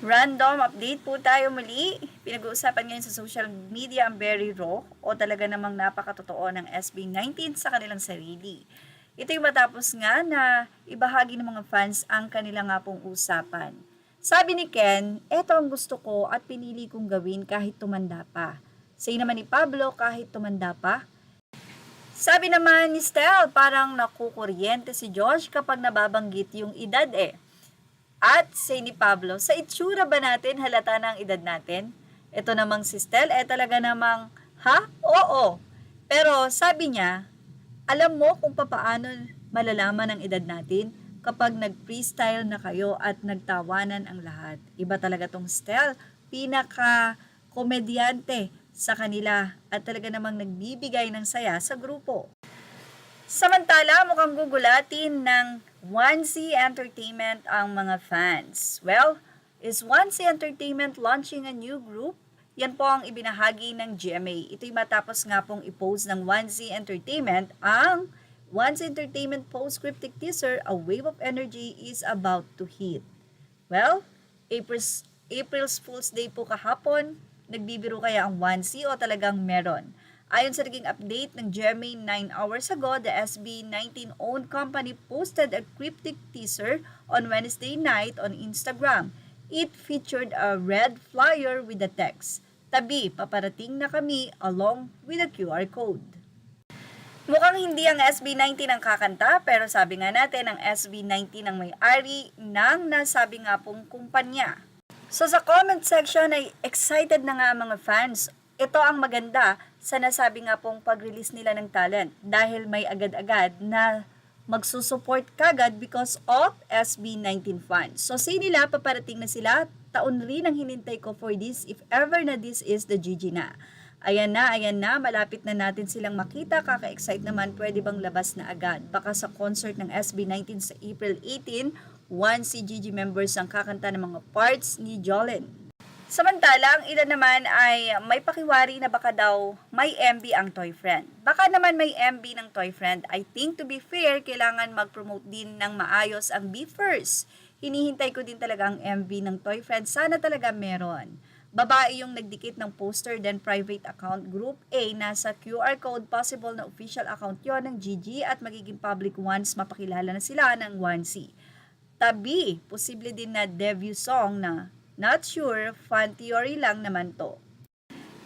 Random update po tayo muli. Pinag-uusapan ngayon sa social media ang very raw o talaga namang napakatotoo ng SB19 sa kanilang sarili. Ito yung matapos nga na ibahagi ng mga fans ang kanila nga pong usapan. Sabi ni Ken, eto ang gusto ko at pinili kong gawin kahit tumanda pa. Say naman ni Pablo, kahit tumanda pa. Sabi naman ni Stel, parang nakukuryente si Josh kapag nababanggit yung edad eh. At say ni Pablo, sa itsura ba natin halata na ang edad natin? Ito namang si Stel, talaga namang, ha? Oo. Pero sabi niya, alam mo kung papaano malalaman ang edad natin kapag nag-freestyle na kayo at nagtawanan ang lahat. Iba talaga tong Stel, pinaka-komedyante sa kanila at talaga namang nagbibigay ng saya sa grupo. Samantala, mukhang gugulatin ng 1Z Entertainment ang mga fans. Well, is 1Z Entertainment launching a new group? Yan po ang ibinahagi ng GMA. Ito'y matapos nga pong i-post ng 1Z Entertainment ang 1Z Entertainment post-scriptic teaser, A Wave of Energy is About to Hit. Well, April's Fool's Day po kahapon. Nagbibiro kaya ang 1Z o talagang meron? Ayon sa naging update ng GMA 9 hours ago, the SB19-owned company posted a cryptic teaser on Wednesday night on Instagram. It featured a red flyer with the text, "Tabi, paparating na kami," along with a QR code. Mukhang hindi ang SB19 ang kakanta, pero sabi nga natin ang SB19 ang may-ari ng nasabi nga pong kumpanya. So sa comment section ay excited na nga ang mga fans. Ito ang maganda sa nasabi nga pong pag-release nila ng talent dahil may agad-agad na magsusupport kagad because of SB19 fans. So say nila, paparating na sila, taon rin ang hinintay ko for this, if ever na this is the GG na. Ayan na, malapit na natin silang makita, kaka-excite naman, pwede bang labas na agad? Baka sa concert ng SB19 sa April 18, 1 GG members ang kakanta ng mga parts ni Jolene. Samantala, ang ilan naman ay may pakiwari na baka daw may MB ang toy friend. Baka naman may MB ng toy friend. I think to be fair, kailangan mag-promote din ng maayos ang Be First. Hinihintay ko din talaga ang MB ng toy friend. Sana talaga meron. Babae yung nagdikit ng poster, then private account. Group A, nasa QR code, possible na official account yon ng GG at magiging public once mapakilala na sila ng 1C. Tabi, posible din na debut song na not sure, fan theory lang naman to.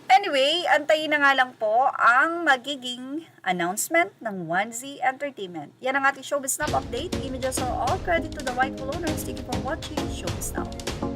Anyway, antayin na nga lang po ang magiging announcement ng 1Z Entertainment. Yan ang ating Showbiz Now update. Images are all credit to the rightful owners. Thank you for watching Showbiz Now.